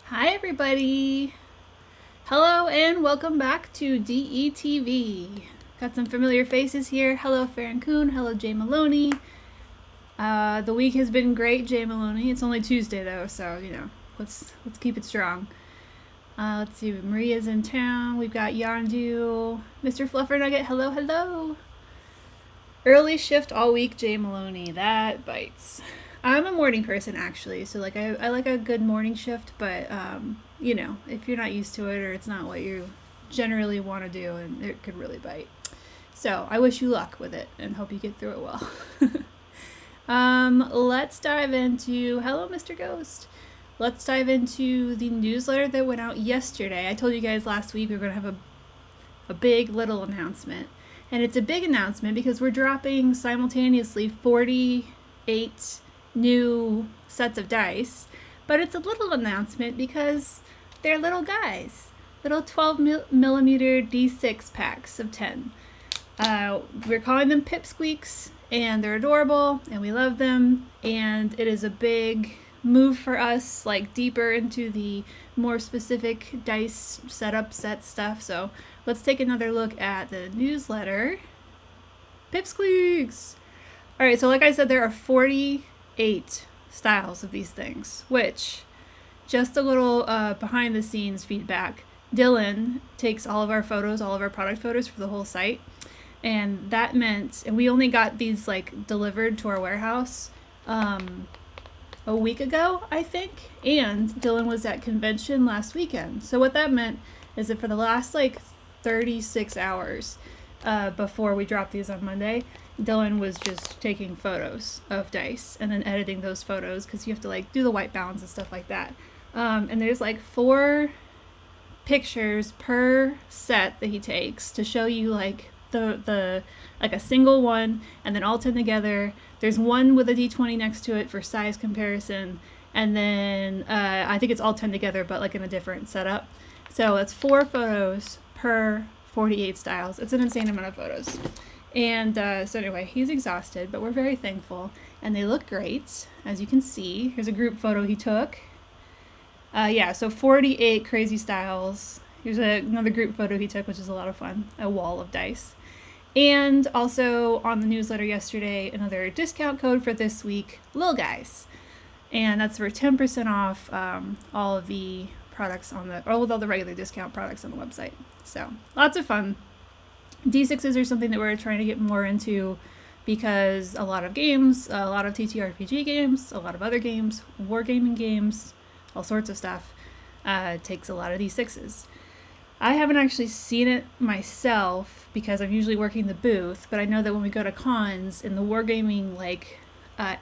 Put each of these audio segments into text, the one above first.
Hi, everybody. Hello, and welcome back to DETV. Got some familiar faces here. Hello, Farron Coon. Hello, Jay Maloney. The week has been great, Jay Maloney. It's only Tuesday though, so let's keep it strong. Let's see. Maria's in town. We've got Yandu, Mr. Fluffernugget. Hello, hello. Early shift all week, Jay Maloney. That bites. I'm a morning person actually, so I like a good morning shift, but if you're not used to it or it's not what you generally want to do, and it could really bite. So I wish you luck with it and hope you get through it well. Let's dive into hello, Mr. Ghost. Let's dive into the newsletter that went out yesterday. I told you guys last week we were gonna have a big little announcement. And it's a big announcement because we're dropping simultaneously 48 new sets of dice. But it's a little announcement because they're little guys. Little 12 millimeter D6 packs of 10. We're calling them Pipsqueaks, and they're adorable, and we love them. And it is a big move for us, like deeper into the more specific dice setup set stuff. So let's take another look at the newsletter. Pipsqueaks! Alright, so like I said, there are 48 styles of these things, which, just a little behind the scenes feedback, Dylan takes all of our photos, all of our product photos for the whole site. And that meant, and we only got these delivered to our warehouse a week ago, I think, and Dylan was at convention last weekend. So what that meant is that for the last 36 hours before we dropped these on Monday, Dylan was just taking photos of dice and then editing those photos because you have to do the white balance and stuff like that. And there's 4 pictures per set that he takes to show you the a single one and then all 10 together. There's one with a D20 next to it for size comparison, and then I think it's all 10 together but in a different setup. So it's 4 photos per 48 styles. It's an insane amount of photos. And so anyway, he's exhausted, but we're very thankful, and they look great, as you can see. Here's a group photo he took. So 48 crazy styles. Here's another group photo he took, which is a lot of fun. A wall of dice. And also on the newsletter yesterday, another discount code for this week, Lil Guys. And that's for 10% off all of the products all the regular discount products on the website. So lots of fun. D6s are something that we're trying to get more into because a lot of games, a lot of TTRPG games, a lot of other games, wargaming games, all sorts of stuff takes a lot of D6s. I haven't actually seen it myself because I'm usually working the booth, but I know that when we go to cons in the wargaming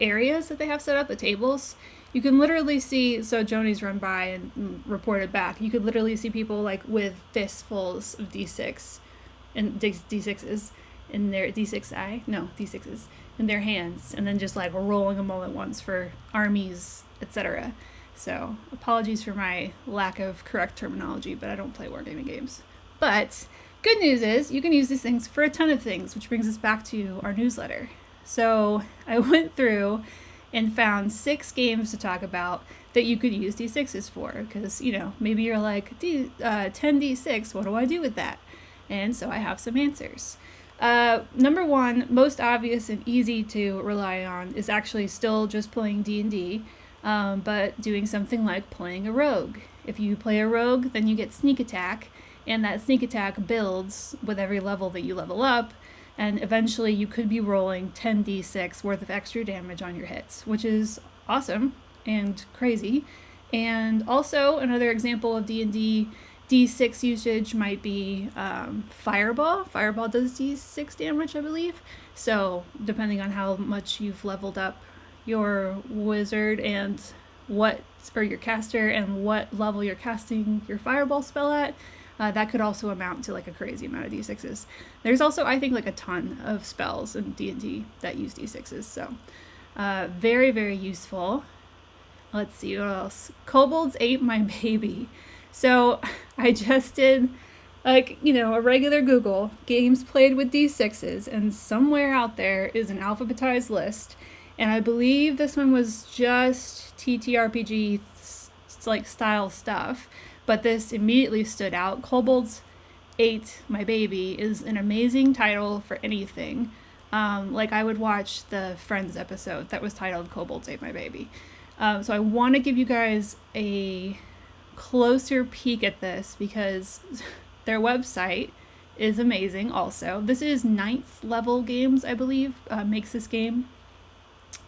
areas that they have set up, the tables, you can literally see, so Joni's run by and reported back, you could literally see people with fistfuls of D6 and D6s in their D6s in their hands, and then just rolling them all at once for armies, etc. So apologies for my lack of correct terminology, but I don't play wargaming games. But good news is you can use these things for a ton of things, which brings us back to our newsletter. So I went through and found 6 games to talk about that you could use D6s for, because maybe you're 10d6, what do I do with that? And so I have some answers. Number 1, most obvious and easy to rely on, is actually still just playing D&D. But doing something like playing a rogue. If you play a rogue, then you get sneak attack, and that sneak attack builds with every level that you level up, and eventually you could be rolling 10d6 worth of extra damage on your hits, which is awesome and crazy. And also another example of D&D D6 usage might be Fireball. Fireball does D6 damage, I believe. So depending on how much you've leveled up your wizard and your caster and what level you're casting your fireball spell at, that could also amount to a crazy amount of D6s. There's also, I think, a ton of spells in D&D that use D6s, so very, very useful. Let's see what else. Kobolds ate my baby. So I just did a regular Google, games played with D6s, and somewhere out there is an alphabetized list. And I believe this one was just TTRPG like style stuff, but this immediately stood out. Kobolds Ate My Baby is an amazing title for anything. Like I would watch the Friends episode that was titled Kobolds Ate My Baby. So I want to give you guys a closer peek at this because their website is amazing also. This is 9th Level Games, I believe, makes this game.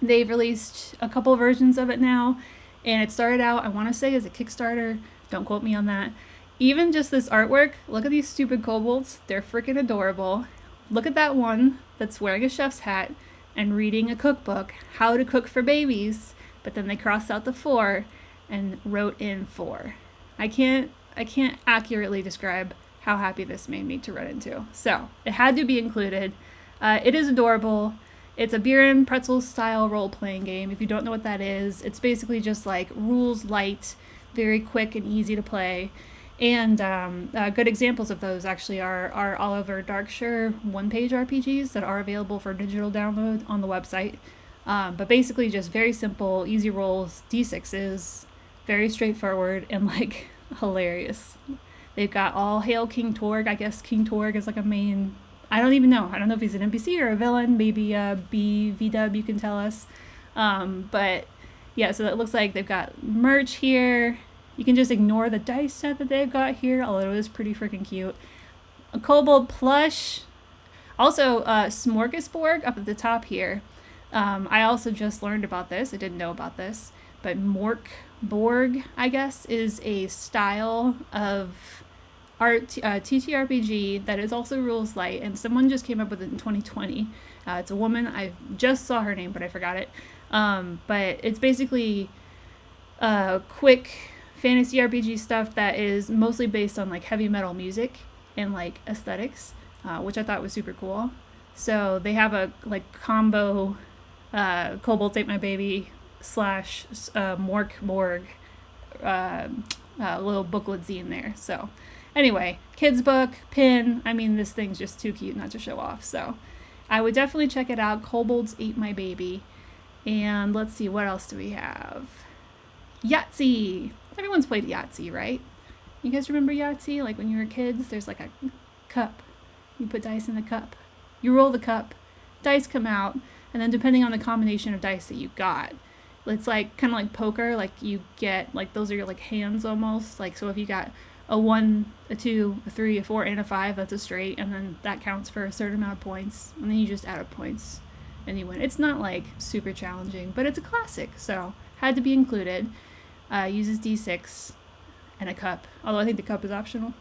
They've released a couple versions of it now, and it started out, I want to say, as a Kickstarter. Don't quote me on that. Even just this artwork, look at these stupid kobolds. They're freaking adorable. Look at that one that's wearing a chef's hat and reading a cookbook, How to Cook for Babies, but then they crossed out the 4 and wrote in 4. I can't accurately describe how happy this made me to run into. So it had to be included. It is adorable. It's a beer and pretzel style role-playing game. If you don't know what that is, it's basically just like rules light, very quick and easy to play. And good examples of those actually are Oliver Darkshire one-page RPGs that are available for digital download on the website. But basically just very simple, easy rolls, D6s, very straightforward and like hilarious. They've got All Hail King Torg. I guess King Torg is like a main... I don't even know. I don't know if he's an NPC or a villain. Maybe VW, you can tell us. But yeah, so it looks like they've got merch here. You can just ignore the dice set that they've got here, although it is pretty freaking cute. A kobold plush. Also, Smorgasbord up at the top here. I also just learned about this. I didn't know about this. But Morkborg, I guess, is a style of art TTRPG that is also rules light, and someone just came up with it in 2020. It's a woman. I just saw her name, but I forgot it. But it's basically quick fantasy RPG stuff that is mostly based on like heavy metal music and like aesthetics, which I thought was super cool. So they have a like combo Kobolds Ate My Baby / Morkborg little booklet zine there. So anyway, kids book, pin. I mean, this thing's just too cute not to show off. So I would definitely check it out. Kobolds Ate My Baby. And let's see, what else do we have? Yahtzee. Everyone's played Yahtzee, right? You guys remember Yahtzee? Like when you were kids, there's like a cup. You put dice in the cup. You roll the cup. Dice come out. And then depending on the combination of dice that you got, it's like kind of like poker. Like you get, like those are your like hands almost. Like so if you got a 1, a 2, a 3, a 4, and a 5, that's a straight. And then that counts for a certain amount of points. And then you just add up points and you win. It's not like super challenging, but it's a classic. So had to be included. Uses D6 and a cup, although I think the cup is optional.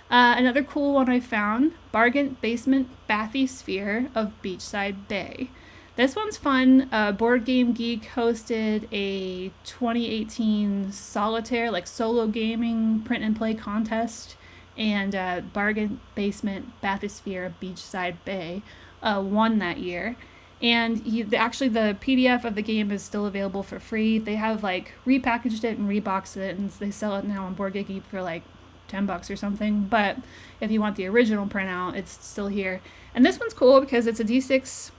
Another cool one I found, Bargain Basement Bathysphere of Beachside Bay. This one's fun. Board Game Geek hosted a 2018 solitaire, like solo gaming print and play contest, and Bargain Basement Bathysphere of Beachside Bay won that year. And actually the PDF of the game is still available for free. They have like repackaged it and reboxed it, and they sell it now on Board Game Geek for like $10 or something. But if you want the original printout, it's still here. And this one's cool because it's a D6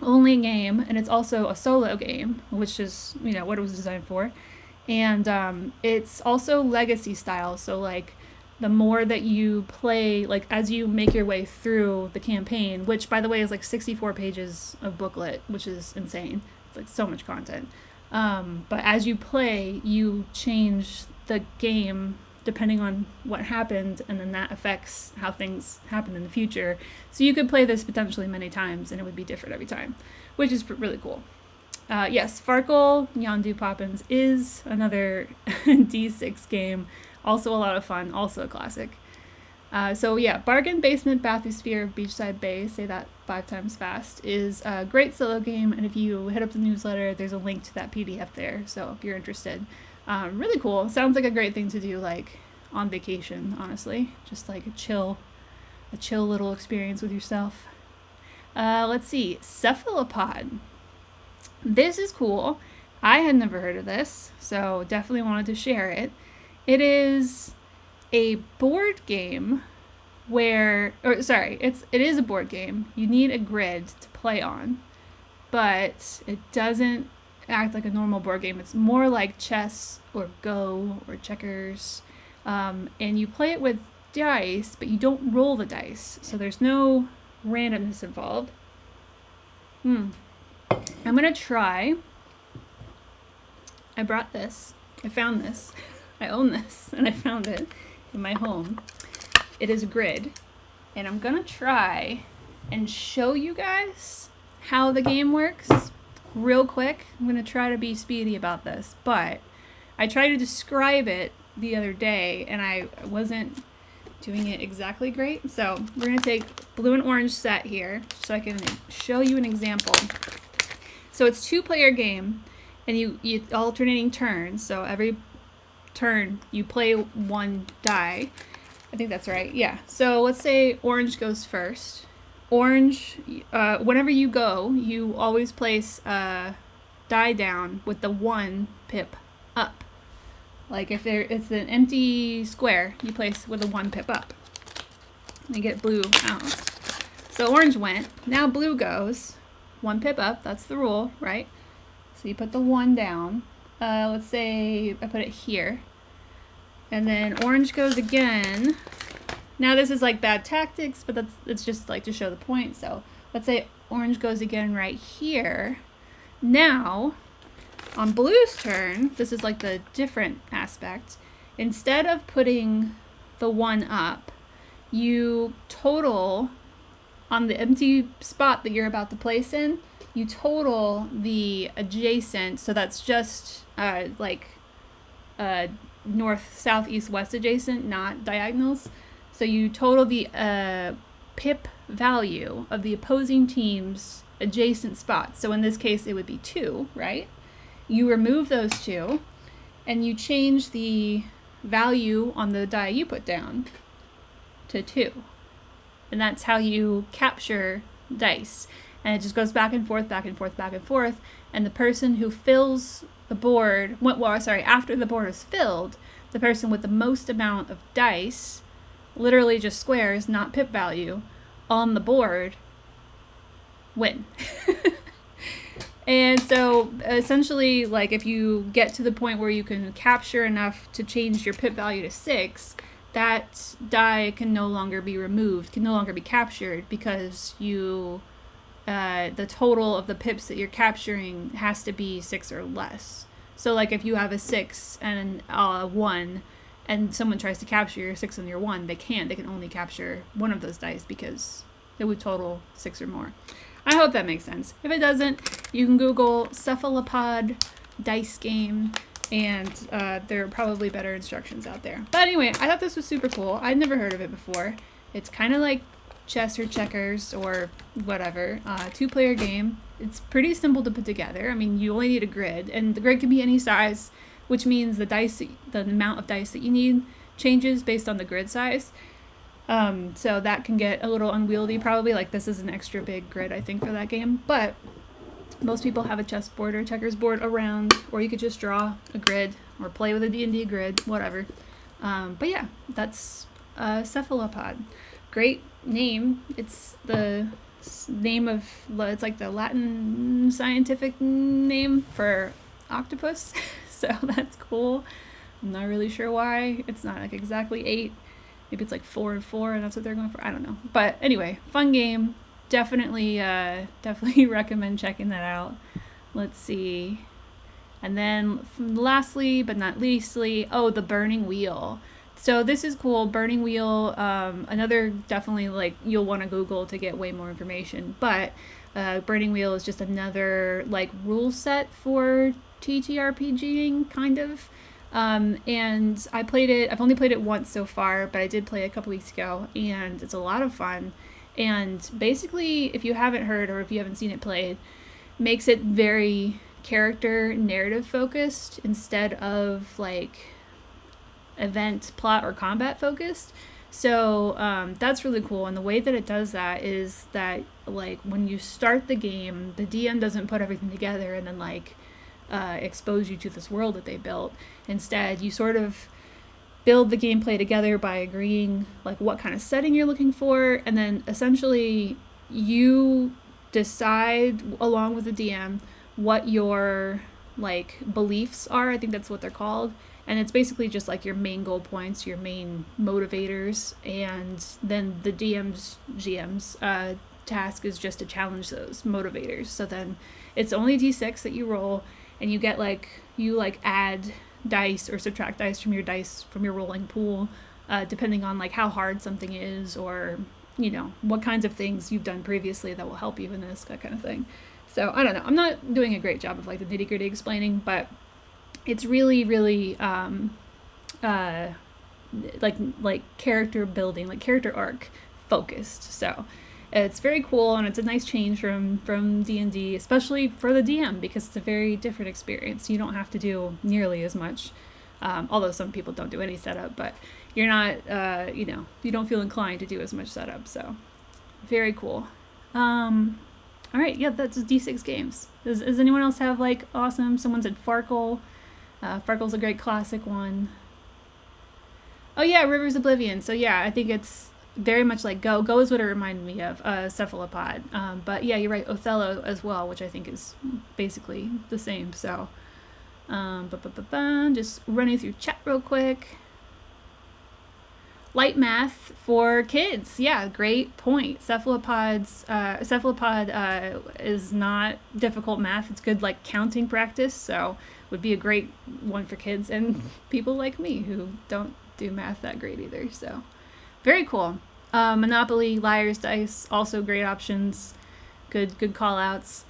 only game, and it's also a solo game, which is, you know, what it was designed for. And it's also legacy style, so like the more that you play, like as you make your way through the campaign, which by the way is like 64 pages of booklet, which is insane. It's like so much content. But as you play, you change the game depending on what happened, and then that affects how things happen in the future. So you could play this potentially many times and it would be different every time, which is really cool. Yes, Farkle Yondu Poppins is another D6 game. Also a lot of fun, also a classic. So yeah, Bargain Basement Bathysphere of Beachside Bay, say that 5 times fast, is a great solo game, and if you hit up the newsletter, there's a link to that PDF there, so if you're interested. Really cool. Sounds like a great thing to do like on vacation, honestly. Just like a chill little experience with yourself. Let's see, Cephalopod. This is cool. I had never heard of this, so definitely wanted to share it. It is a board game it is a board game. You need a grid to play on, but it doesn't act like a normal board game. It's more like chess or Go or checkers. And you play it with dice, but you don't roll the dice. So there's no randomness involved. I'm going to try. I brought this. I found this. I own this, and I found it in my home. It is Grid. And I'm going to try and show you guys how the game works real quick. I'm going to try to be speedy about this, but I tried to describe it the other day, and I wasn't doing it exactly great. So we're going to take blue and orange set here so I can show you an example. So it's 2-player game, and you alternating turns. So every turn you play one die. I think that's right. Yeah. So let's say orange goes first. Orange, whenever you go, you always place a die down with the 1 pip up. Like if it's an empty square, you place with a 1 pip up. And get blue out. So orange went. Now blue goes. 1 pip up. That's the rule, right? So you put the 1 down. Let's say I put it here. And then orange goes again. Now this is like bad tactics, but it's just like to show the point. So let's say orange goes again right here. Now, on blue's turn, this is like the different aspect. Instead of putting the 1 up, you total on the empty spot that you're about to place in, you total the adjacent, so that's just north, south, east, west adjacent, not diagonals. So you total the pip value of the opposing team's adjacent spots. So in this case, it would be 2, right? You remove those 2, and you change the value on the die you put down to 2. And that's how you capture dice. And it just goes back and forth, back and forth, back and forth. And the person who fills the board, after the board is filled, the person with the most amount of dice, literally just squares, not pip value, on the board, win. And so essentially, like if you get to the point where you can capture enough to change your pip value to 6, that die can no longer be removed, can no longer be captured, because the total of the pips that you're capturing has to be 6 or less. So like if you have a 6 and a 1, and someone tries to capture your 6 and your 1, they can't. They can only capture one of those dice because it would total 6 or more. I hope that makes sense. If it doesn't, you can Google cephalopod dice game, and there are probably better instructions out there. But anyway, I thought this was super cool. I'd never heard of it before. It's kind of like chess or checkers or whatever. 2-player game. It's pretty simple to put together. I mean, you only need a grid, and the grid can be any size, which means the amount of dice that you need changes based on the grid size. So that can get a little unwieldy probably. Like this is an extra big grid, I think, for that game. But most people have a chessboard or checkers board around, or you could just draw a grid or play with a D&D grid, whatever. But yeah, that's cephalopod. Great name. It's the name of, it's like the Latin scientific name for octopus. So that's cool. I'm not really sure why. It's not like exactly 8. Maybe it's like 4 and 4, and that's what they're going for. I don't know. But anyway, fun game. Definitely recommend checking that out. Let's see. And then lastly, but not leastly, the Burning Wheel. So this is cool. Burning Wheel, another definitely like you'll want to Google to get way more information. But Burning Wheel is just another like rule set for TTRPGing, kind of. And I've only played it once so far, but I did play it a couple weeks ago, and it's a lot of fun. And basically, if you haven't heard or if you haven't seen it played, makes it very character narrative focused instead of like event, plot, or combat focused. So that's really cool. And the way that it does that is that like when you start the game, the DM doesn't put everything together and then like expose you to this world that they built. Instead, you sort of build the gameplay together by agreeing like what kind of setting you're looking for, and then essentially you decide along with the DM what your like beliefs are. I think that's what they're called. And it's basically just like your main goal points, your main motivators, and then the GM's task is just to challenge those motivators. So then it's only D6 that you roll, and you get you add dice or subtract dice from your rolling pool, depending on like how hard something is, or what kinds of things you've done previously that will help you in this, that kind of thing. So I don't know. I'm not doing a great job of like the nitty gritty explaining, but it's really, really like character building, like character arc focused. So it's very cool, and it's a nice change from D&D, especially for the DM, because it's a very different experience. You don't have to do nearly as much, although some people don't do any setup, but you're not, you don't feel inclined to do as much setup. So very cool. All right, yeah, that's D6 games. Does anyone else have like awesome? Someone said Farkle. Farkle's a great classic one. Oh yeah, River's Oblivion. So yeah, I think it's very much like Go. Go is what it reminded me of, Cephalopod. But yeah, you're right, Othello as well, which I think is basically the same. So, just running through chat real quick. Light math for kids. Yeah, great point. Cephalopod is not difficult math. It's good like counting practice, so would be a great one for kids and people like me who don't do math that great either. So very cool. Monopoly, Liar's Dice, also great options. Good call outs.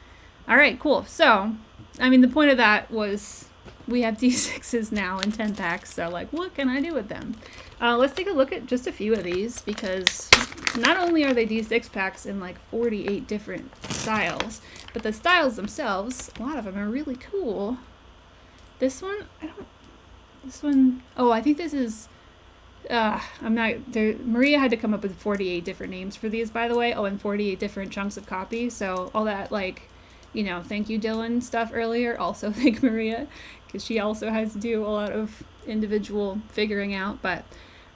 All right, cool. So, I mean, the point of that was we have D6s now in 10 packs, so like, what can I do with them? Let's take a look at just a few of these, because not only are they D6 packs in like 48 different styles, but the styles themselves, a lot of them are really cool. This one, I think this is, Maria had to come up with 48 different names for these, by the way. Oh, and 48 different chunks of copy. So all that, like, thank you, Dylan stuff earlier. Also thank Maria, because she also has to do a lot of individual figuring out. But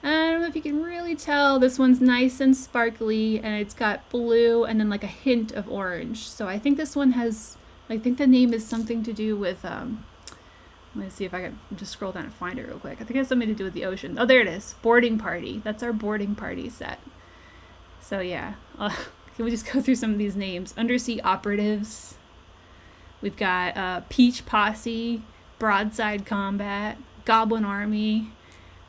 I don't know if you can really tell. This one's nice and sparkly, and it's got blue and then like a hint of orange. So I think this one has, I think the name is something to do with, let me see if I can just scroll down and find it real quick. I think it has something to do with the ocean. Oh, there it is. Boarding Party. That's our boarding party set. So yeah, can we just go through some of these names? Undersea Operatives. We've got Peach Posse, Broadside Combat, Goblin Army.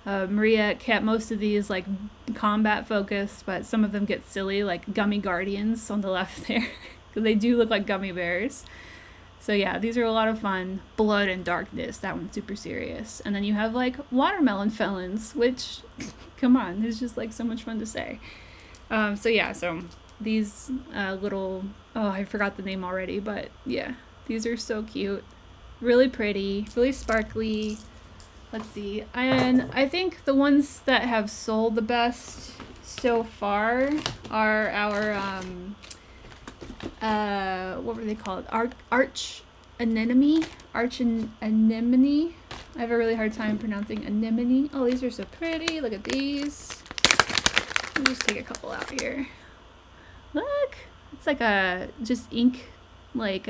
Maria kept most of these like combat focused, but some of them get silly, like Gummy Guardians on the left there, because they do look like gummy bears. So yeah, these are a lot of fun. Blood and Darkness, that one's super serious. And then you have like Watermelon Felons, which, come on, there's just like so much fun to say. So these little, I forgot the name already, but yeah, these are so cute. Really pretty, really sparkly. Let's see. And I think the ones that have sold the best so far are our, what were they called? Arch Anemone. I have a really hard time pronouncing anemone. Oh, these are so pretty. Look at these. Let me just take a couple out here. Look, it's like a just ink, like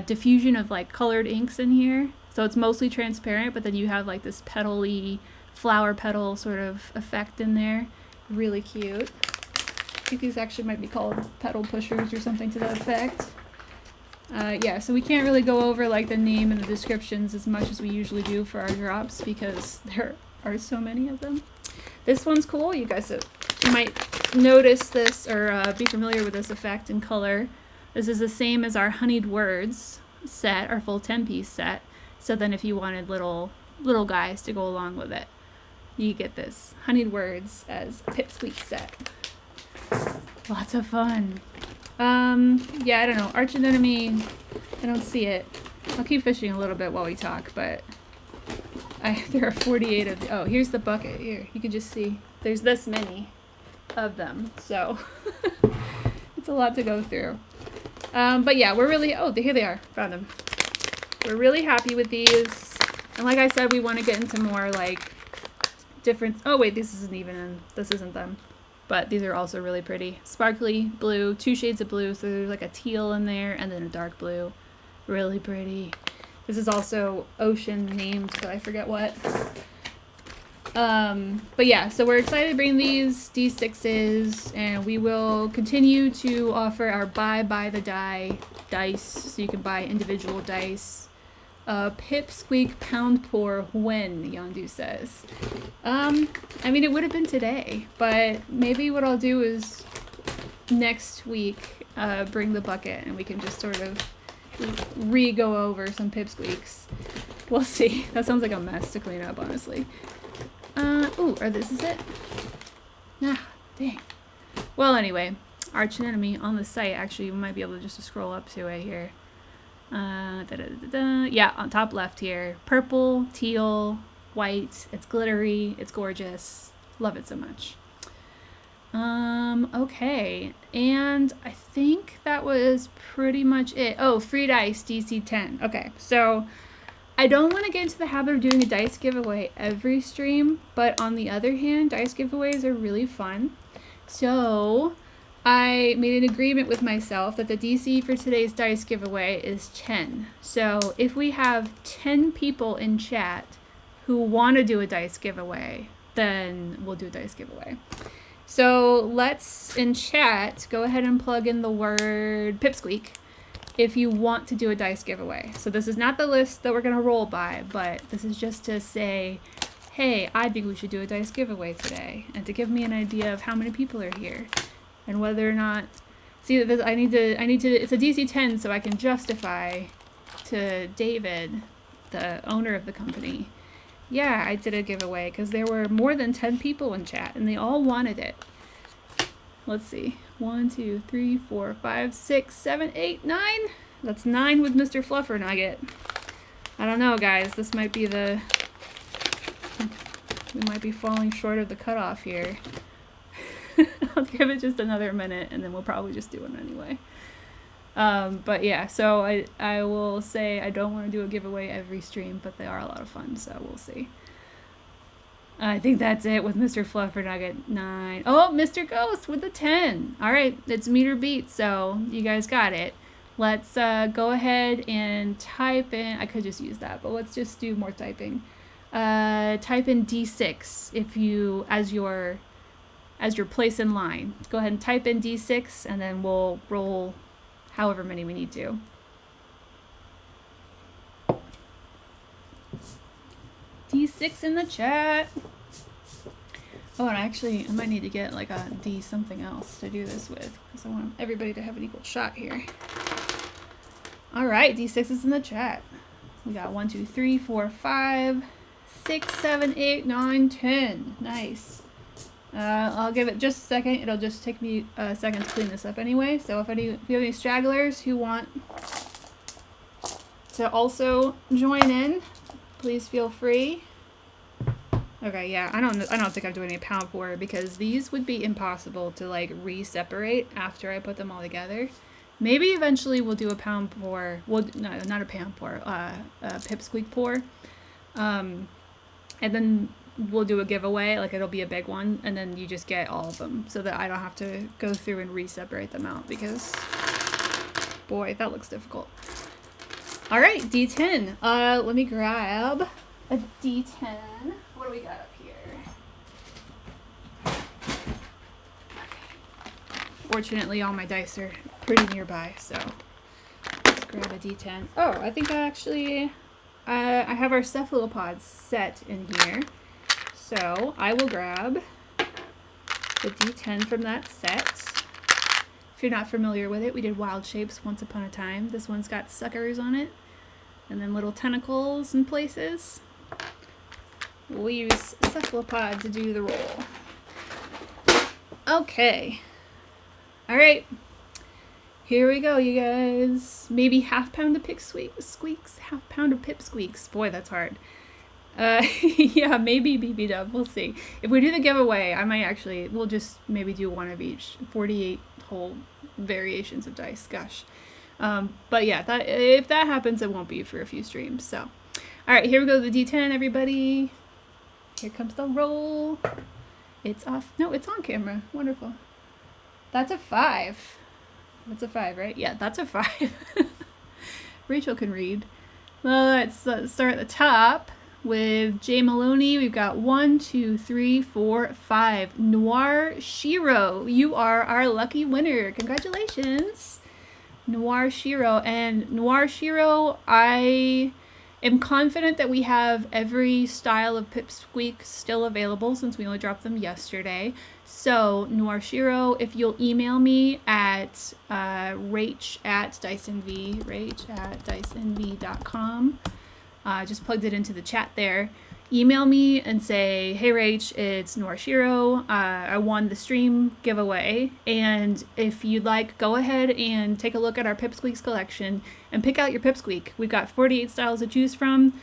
diffusion of like colored inks in here. So it's mostly transparent, but then you have like this petal-y, flower petal sort of effect in there. Really cute. I think these actually might be called petal pushers or something to that effect. Yeah, so we can't really go over like the name and the descriptions as much as we usually do for our drops, because there are so many of them. This one's cool. You guys might notice this or be familiar with this effect in color. This is the same as our Honeyed Words set, our full 10-piece set. So then if you wanted little guys to go along with it, you get this Honeyed Words as a Pipsqueak set. Lots of fun. Yeah, I don't know. Arch Anemone, I don't see it. I'll keep fishing a little bit while we talk, but there are 48 of oh, here's the bucket. Here, you can just see there's this many of them. So it's a lot to go through. But yeah, we're really, here they are. Found them. We're really happy with these. And like I said, we want to get into more like different, oh wait, this isn't them. But these are also really pretty. Sparkly blue, 2 shades of blue, so there's like a teal in there and then a dark blue. Really pretty. This is also ocean named, but I forget what. But yeah, so we're excited to bring these D6s, and we will continue to offer our buy the die dice, so you can buy individual dice. Pipsqueak pound pour when, Yondu says. I mean, it would have been today, but maybe what I'll do is next week bring the bucket, and we can just sort of go over some pipsqueaks. We'll see. That sounds like a mess to clean up, honestly. Ooh, or this is it? Ah, dang. Well, anyway, arch enemy on the site. Actually, we might be able to just scroll up to it here. Yeah, on top left here. Purple, teal, white. It's glittery. It's gorgeous. Love it so much. Okay. And I think that was pretty much it. Oh, free dice, DC 10. Okay, so I don't want to get into the habit of doing a dice giveaway every stream, but on the other hand, dice giveaways are really fun. So I made an agreement with myself that the DC for today's dice giveaway is 10. So if we have 10 people in chat who want to do a dice giveaway, then we'll do a dice giveaway. So let's, in chat, go ahead and plug in the word pipsqueak if you want to do a dice giveaway. So this is not the list that we're going to roll by, but this is just to say, hey, I think we should do a dice giveaway today, and to give me an idea of how many people are here, and whether or not, see, this, I need to, it's a DC 10, so I can justify to David, the owner of the company, yeah, I did a giveaway, because there were more than 10 people in chat, and they all wanted it. Let's see. 1, 2, 3, 4, 5, 6, 7, 8, 9. That's 9 with Mr. Fluffer Nugget. I don't know, guys. This might be the... We might be falling short of the cutoff here. I'll give it just another minute, and then we'll probably just do it anyway. But yeah, so I will say I don't want to do a giveaway every stream, but they are a lot of fun, so we'll see. I think that's it with Mr. Fluffer Nugget 9. Oh, Mr. Ghost with the 10. All right, it's meter beat, so you guys got it. Let's go ahead and type in. I could just use that, but let's just do more typing. Type in D6 if you as your place in line. Go ahead and type in D6, and then we'll roll however many we need to. D6 in the chat. Oh, and actually, I might need to get like a D something else to do this with, because I want everybody to have an equal shot here. All right, D6 is in the chat. We got 1, 2, 3, 4, 5, 6, 7, 8, 9, 10. Nice. I'll give it just a second. It'll just take me a second to clean this up anyway. So if you have any stragglers who want to also join in, please feel free. Okay, yeah, I don't think I'm doing any pound pour, because these would be impossible to like re-separate after I put them all together. Maybe eventually we'll do a pound pour. Well, no, not a pound pour. A pipsqueak pour. And then we'll do a giveaway. Like, it'll be a big one, and then you just get all of them, so that I don't have to go through and re-separate them out, because boy, that looks difficult. All right, D10. Let me grab a D10. What do we got up here? Fortunately, all my dice are pretty nearby, so let's grab a D10. Oh, I think I actually, I have our cephalopods set in here, so I will grab the D10 from that set. If you're not familiar with it, we did wild shapes once upon a time. This one's got suckers on it, and then little tentacles in places. We'll use cephalopod to do the roll. Okay. All right. Here we go, you guys. Maybe half pound of squeaks, half pound of pipsqueaks. Boy, that's hard. Yeah, maybe BB Dub. We'll see. If we do the giveaway, I might actually, we'll just maybe do one of each. 48 whole variations of dice. Gosh. But yeah, if that happens, it won't be for a few streams. So, all right, here we go. The D10, everybody. Here comes the roll. It's off. No, it's on camera. Wonderful. That's a 5. That's a 5, right? Yeah, that's a 5. Rachel can read. Well, let's start at the top with Jay Maloney. We've got 1, 2, 3, 4, 5. Noir Shiro, you are our lucky winner. Congratulations, Noir Shiro. And Noir Shiro, I am confident that we have every style of Pipsqueak still available since we only dropped them yesterday. So Noir Shiro, if you'll email me at rach@dysonv.com, just plugged it into the chat there. Email me and say, hey Rach, it's Noir Shiro. I won the stream giveaway. And if you'd like, go ahead and take a look at our Pipsqueaks collection and pick out your Pipsqueak. We've got 48 styles to choose from.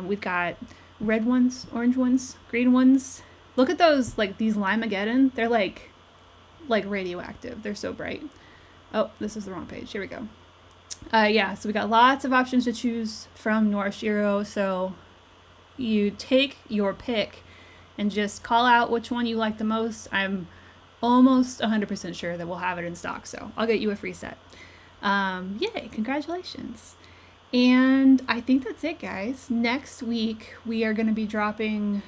We've got red ones, orange ones, green ones. Look at those, like these Limageddon. They're like radioactive. They're so bright. Oh, this is the wrong page. Here we go. Yeah, so we got lots of options to choose from Noir Shiro. So you take your pick and just call out which one you like the most. I'm almost 100% sure that we'll have it in stock, so I'll get you a free set. Yay, congratulations. And I think that's it, guys. Next week, we are going to be dropping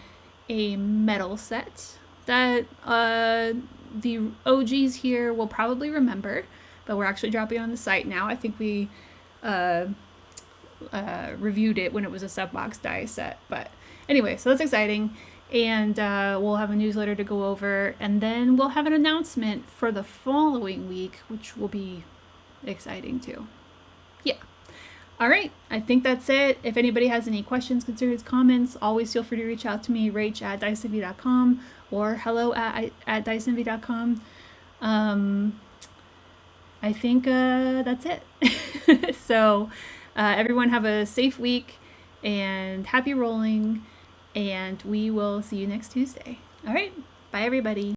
a metal set that the OGs here will probably remember, but we're actually dropping it on the site now. I think we reviewed it when it was a sub box die set, but anyway, so that's exciting. And we'll have a newsletter to go over, and then we'll have an announcement for the following week, which will be exciting too. Yeah. All right, I think that's it. If anybody has any questions, concerns, comments, always feel free to reach out to me, rach@dysonv.com or hello@dysonv.com. I think that's it. So everyone have a safe week and happy rolling, and we will see you next Tuesday. All right, bye everybody.